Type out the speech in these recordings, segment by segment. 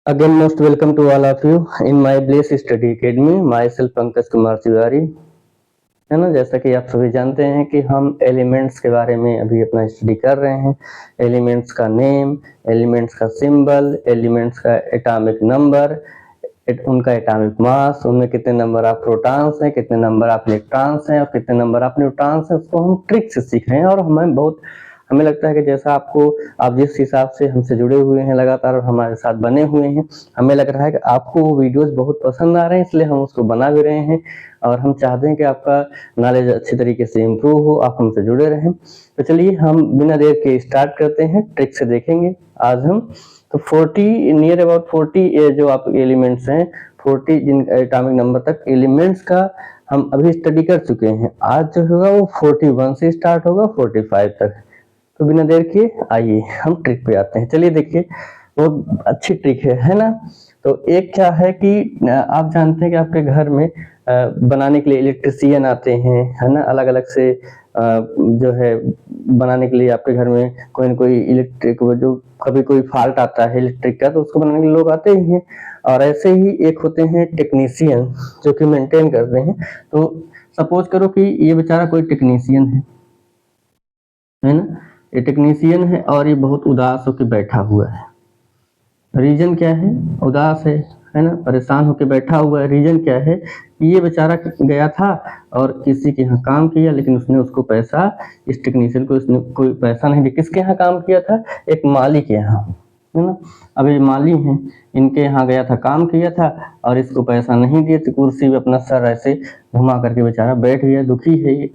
Again, most welcome to all of you in my Bliss Study Academy. Myself Pankaj Kumar Tiwari, है ना। जैसा कि आप सभी जानते हैं कि हम एलिमेंट्स के बारे में अभी अपना स्टडी कर रहे हैं। एलिमेंट्स का नेम, एलिमेंट्स का सिंबल, एलिमेंट्स का एटॉमिक नंबर, उनका एटॉमिक मास, उनमें कितने नंबर ऑफ प्रोटॉन्स हैं, कितने नंबर ऑफ इलेक्ट्रॉन्स हैं और कितने नंबर ऑफ न्यूट्रॉन्स हैं, उसको हम ट्रिक से सीख रहे हैं। और हमें लगता है कि जैसा आप जिस हिसाब से हमसे जुड़े हुए हैं लगातार और हमारे साथ बने हुए हैं, हमें लग रहा है कि आपको वो वीडियोस बहुत पसंद आ रहे हैं, इसलिए हम उसको बना भी रहे हैं। और हम चाहते हैं कि आपका नॉलेज अच्छी तरीके से इम्प्रूव हो, आप हमसे जुड़े रहें। तो चलिए हम बिना देर के स्टार्ट करते हैं, ट्रिक से देखेंगे आज हम। तो 40 नियर अबाउट 40 जो आप एलिमेंट्स हैं, 40 जिन एटॉमिक नंबर तक एलिमेंट्स का हम अभी स्टडी कर चुके हैं। आज जो होगा वो 41 से स्टार्ट होगा 45 तक। तो बिना देर के आइए हम ट्रिक पे आते हैं। चलिए देखिए, वो अच्छी ट्रिक है ना। तो एक क्या है कि आप जानते हैं कि आपके घर में बनाने के लिए इलेक्ट्रिशियन आते हैं, है ना। अलग अलग से जो है बनाने के लिए आपके घर में कोई न कोई इलेक्ट्रिक, जो कभी कोई फॉल्ट आता है इलेक्ट्रिक का, तो उसको बनाने के लिए लोग आते ही हैं। और ऐसे ही एक होते हैं टेक्नीशियन, जो कि मेंटेन करते हैं। तो सपोज करो कि ये बेचारा कोई टेक्नीशियन है ना। ये टेक्नीशियन है और ये बहुत उदास होकर बैठा हुआ है। रीजन क्या है? उदास है ना, परेशान होकर बैठा हुआ है। रीजन क्या है? ये बेचारा गया था और किसी के यहाँ काम किया, लेकिन उसने उसको पैसा, इस टेक्नीशियन को उसने कोई पैसा नहीं दिया। किसके यहाँ काम किया था? एक माली के यहाँ, है ना। अब ये माली हैं, इनके यहाँ गया था, काम किया था और इसको पैसा नहीं दिए, तो कुर्सी पे अपना सर ऐसे घुमा करके बेचारा बैठ गया, दुखी है ये।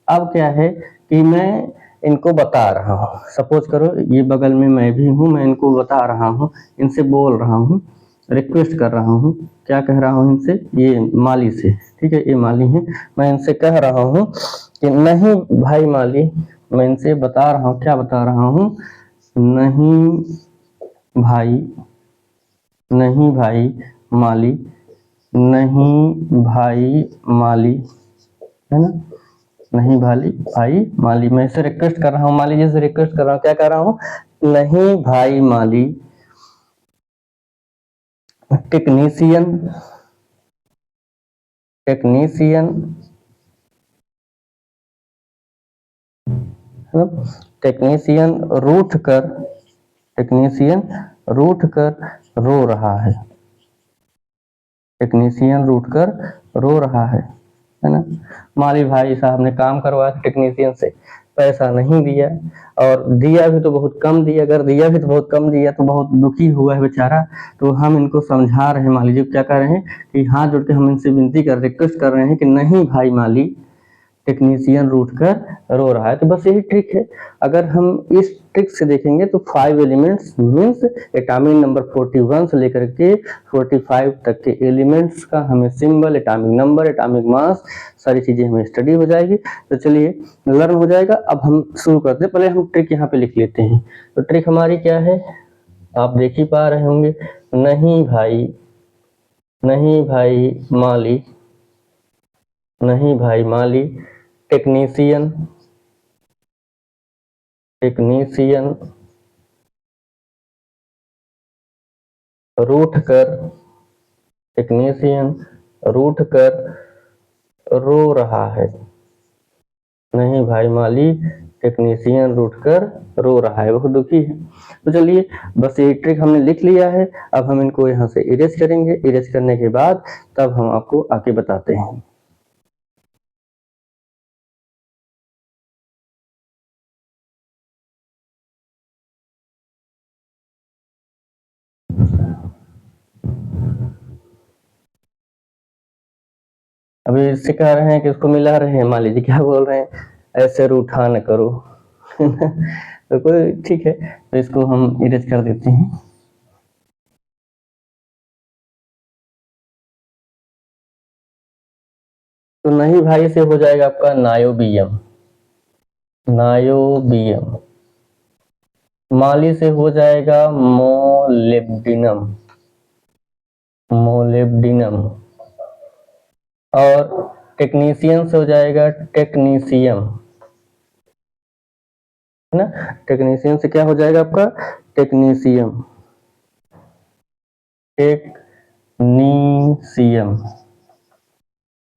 अब क्या है कि मैं इनको बता रहा हूँ, सपोज करो ये बगल में मैं भी हूँ, मैं इनको बता रहा हूँ, इनसे बोल रहा हूँ, रिक्वेस्ट कर रहा हूँ। क्या कह रहा हूँ इनसे? ये माली से, ठीक है, ये माली है। मैं इनसे कह रहा हूँ कि नहीं भाई माली, मैं इनसे बता रहा हूँ, क्या बता रहा हूँ? नहीं भाई, नहीं भाई माली, नहीं भाई माली, है ना। नहीं भाई माली, मैं इसे रिक्वेस्ट कर रहा हूँ, माली जी से रिक्वेस्ट कर रहा हूँ। क्या कर रहा हूँ? नहीं भाई माली, टेक्नीशियन, टेक्नीशियन, टेक्नीशियन रूठ कर, टेक्नीशियन रूठ कर रो रहा है, टेक्नीशियन रूठ कर रो रहा है ना। माली भाई साहब ने काम करवाया टेक्नीशियन से, पैसा नहीं दिया, और दिया भी तो बहुत कम दिया। अगर दिया भी तो बहुत कम दिया तो बहुत दुखी हुआ है बेचारा। तो हम इनको समझा रहे हैं, माली जी क्या कर रहे हैं कि हाथ जोड़ के हम इनसे विनती कर, रिक्वेस्ट कर रहे हैं कि नहीं भाई माली, टेक्नीशियन रूठ कर रो रहा है। तो बस यही ट्रिक है। अगर हम इस ट्रिक से देखेंगे तो 5 एलिमेंट्स मीन्स एटॉमिक नंबर 41 से लेकर के 45 तक के एलिमेंट्स का हमें symbol, atomic number, atomic mass, सारी चीजें हमें स्टडी हो जाएगी। तो चलिए लर्न हो जाएगा। अब हम शुरू करते हैं। पहले हम ट्रिक यहाँ पे लिख लेते हैं। तो ट्रिक हमारी क्या है, आप देख ही पा रहे होंगे। नहीं भाई, नहीं भाई माली, नहीं भाई माली, टेक्नीशियन, टेक्नीशियन रूठ कर, टेक्नीशियन रूठ कर रो रहा है। नहीं भाई माली, टेक्नीशियन रूठ कर रो रहा है, बहुत दुखी है। तो चलिए बस ये ट्रिक हमने लिख लिया है। अब हम इनको यहाँ से इरेज करेंगे। इरेज करने के बाद तब हम आपको आके बताते हैं। अभी इससे कह रहे हैं कि उसको मिला रहे हैं, मान लीजिए क्या बोल रहे हैं, ऐसे रूठा न करो। तो कोई ठीक है, तो इसको हम इरेज कर देते हैं। तो नहीं भाई से हो जाएगा आपका नायोबियम, नायोबियम। माली से हो जाएगा मोलिब्डिनम, मोलिब्डिनम। और टेक्नीशियन से हो जाएगा टेक्नीशियम, है ना। टेक्नीशियन से क्या हो जाएगा आपका? टेक्नीशियम। Technetium,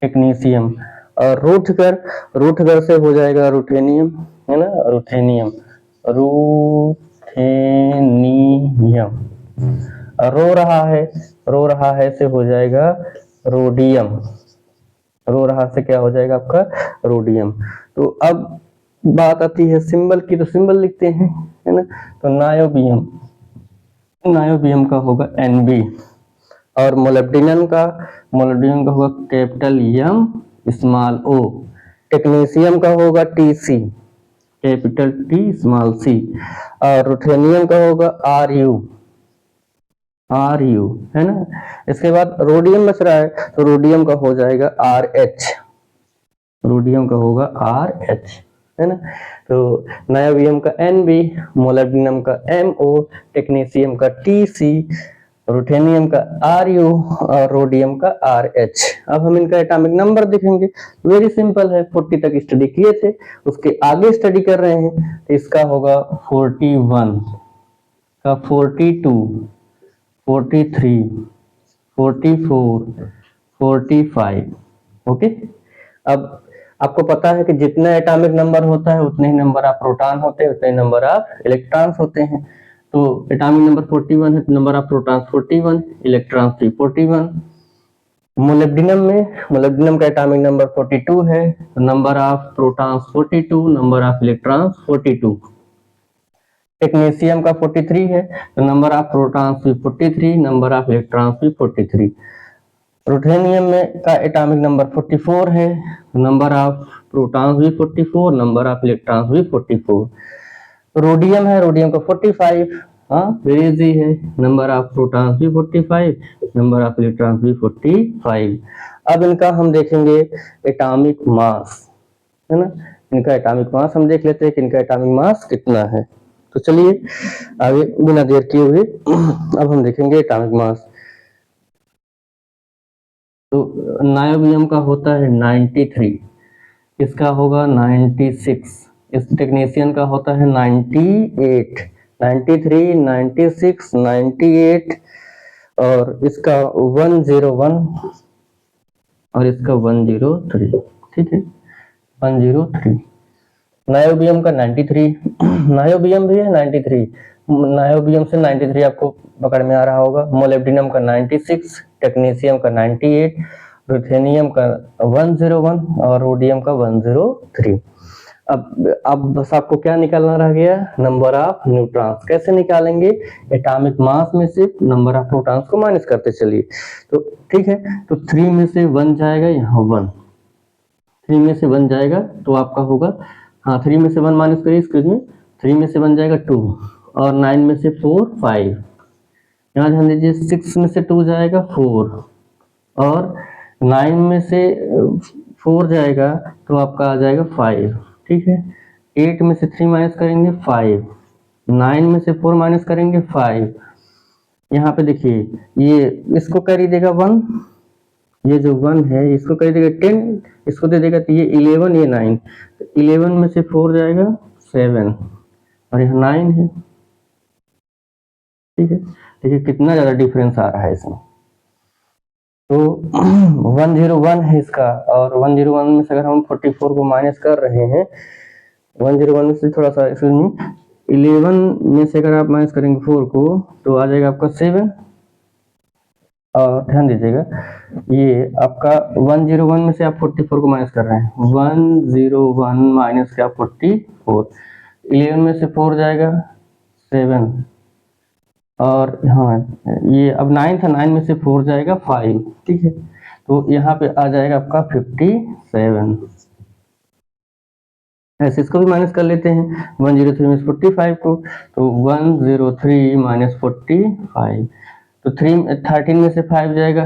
technetium. और रूठकर से हो जाएगा रूथेनियम, है ना, रूथेनियम, रूथेनियम। रो रहा है से हो जाएगा रोडियम, रो रहा से क्या हो जाएगा आपका रोडियम। तो अब बात आती है सिंबल की, तो सिंबल लिखते हैं, है ना। तो नायोबियम, नायोबियम का होगा Nb, और मोलिब्डेनम का होगा कैपिटल एम स्मॉल ओ, टेक्नीशियम का होगा Tc, capital T small C, और रुथेनियम का होगा Ru, है ना। इसके बाद रोडियम बच रहा है, तो रोडियम का हो जाएगा RH, रोडियम का होगा RH, है ना। तो नायोबियम का Nb, मोलिब्डेनम का MO, टेक्नीशियम का Tc, रुथेनियम का Ru और रोडियम का RH। अब हम इनका एटॉमिक नंबर देखेंगे। वेरी सिंपल है, 40 तक स्टडी किए थे, उसके आगे स्टडी कर रहे हैं, तो इसका होगा 41 का 42, 43, 44, 45। ओके। अब आपको पता है कि जितना एटॉमिक नंबर होता है उतने ही नंबर ऑफ प्रोटॉन होते हैं, उतने ही नंबर ऑफ इलेक्ट्रॉन्स होते हैं। तो एटॉमिक नंबर 41 है, तो नंबर ऑफ प्रोटॉन्स 41, इलेक्ट्रॉन्स भी 41। मोलिब्डेनम का एटॉमिक नंबर 42 है, तो number of protons 42, number of electrons 42। Technetium का 43 है, तो नंबर ऑफ प्रोटॉन्स भी 43, नंबर ऑफ इलेक्ट्रॉन्स भी 43। रुथेनियम में का एटॉमिक नंबर 44 है, नंबर ऑफ प्रोटॉन्स भी 44, नंबर ऑफ इलेक्ट्रॉन्स भी 44। रोडियम है, रोडियम का 45, हाँ वेरी इजी है, नंबर ऑफ प्रोटॉन्स भी 45, नंबर ऑफ इलेक्ट्रॉन्स भी 45। अब इनका हम देखेंगे एटॉमिक मास, है ना। इनका एटॉमिक मास हम देख लेते हैं कि इनका एटॉमिक मास कितना है। तो चलिए आगे बिना देर किए हुए अब हम देखेंगे एटॉमिक मास। तो नायोबियम का होता है 93, इसका होगा 96, इस टेक्नीशियन का होता है 98, 93, 96, 98 और इसका 101 और इसका 103, ठीक है 103। नायोबियम का 93, नायोबियम भी है 93, नायोबियम से 93 आपको पकड़ में आ रहा होगा। मोलिब्डेनम का 96, टेक्नीशियम का 98, रुथेनियम का 101 और रोडियम का 103। अब बस आपको क्या निकालना रह गया, नंबर ऑफ न्यूट्रॉन्स। कैसे निकालेंगे, एटॉमिक मास में से नंबर ऑफ प्रोटॉन्स को माइनस करते चलिए। तो ठीक है, तो 3 में से 1 जाएगा, यहाँ 1, 3 में से 1 जाएगा तो आपका होगा, हाँ 3 में से 1 माइनस करिए, एक्सक्यूज मी, 3 में से 1 जाएगा 2 और 9 में से 4 5, यहाँ ध्यान दीजिए 6 में से 2 जाएगा 4 और 9 में से 4 जाएगा तो आपका आ जाएगा 5, ठीक है। 8 में से 3 माइनस करेंगे 5, 9 में से 4 माइनस करेंगे 5, यहाँ पे देखिए ये इसको कैरी देगा 1, ये जो 1 है इसको कैरी देगा 10, इसको दे देगा तो ये 11, ये 9, 11 में से 4 जाएगा 7 और यहाँ 9 है, ठीक है। देखिए कितना ज्यादा डिफरेंस आ रहा है इसमें। तो 101 है इसका, और 101 में से अगर हम 44 को माइनस कर रहे हैं, 101 में से थोड़ा सा 11 में से अगर आप माइनस करेंगे 4 को तो आ जाएगा आपका 7, और ध्यान दीजिएगा ये आपका 101 में से आप 44 को माइनस कर रहे हैं, 101 माइनस क्या 44, 11 में से 4 जाएगा 7 और हाँ ये अब 9 था, 9 में से 4 जाएगा 5, ठीक है। तो यहाँ पे आ जाएगा आपका 57। ऐसे इसको भी माइनस कर लेते हैं, 103 में 45 को, तो 103 माइनस 45, तो 13 में से 5 जाएगा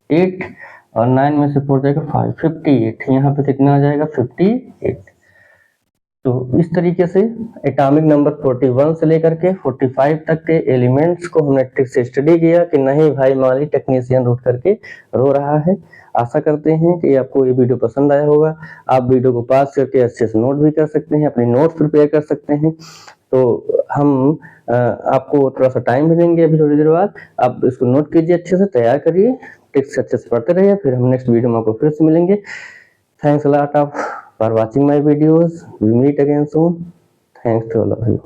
8 और 9 में से 4 जाएगा 5, 58। यहाँ पे कितना आ जाएगा 58। तो इस तरीके से एटॉमिक नंबर 41 से लेकर के 45 तक के एलिमेंट्स को हमने ट्रिक से स्टडी किया कि नहीं भाई मान टेक्नीशियन रूठ करके रो रहा है। आशा करते हैं कि आपको ये वीडियो पसंद आया होगा। आप वीडियो को पॉज करके अच्छे से नोट भी कर सकते हैं, अपनी नोट्स प्रिपेयर कर सकते हैं। तो हम आपको थोड़ा सा टाइम भी देंगे अभी थोड़ी देर बाद। आप इसको नोट कीजिए, अच्छे से तैयार करिए, टेक्स्ट अच्छे से पढ़ते रहिए, फिर हम नेक्स्ट वीडियो में आपको फिर से मिलेंगे। Thanks a lot of for watching my videos, we meet again soon. Thanks to all of you.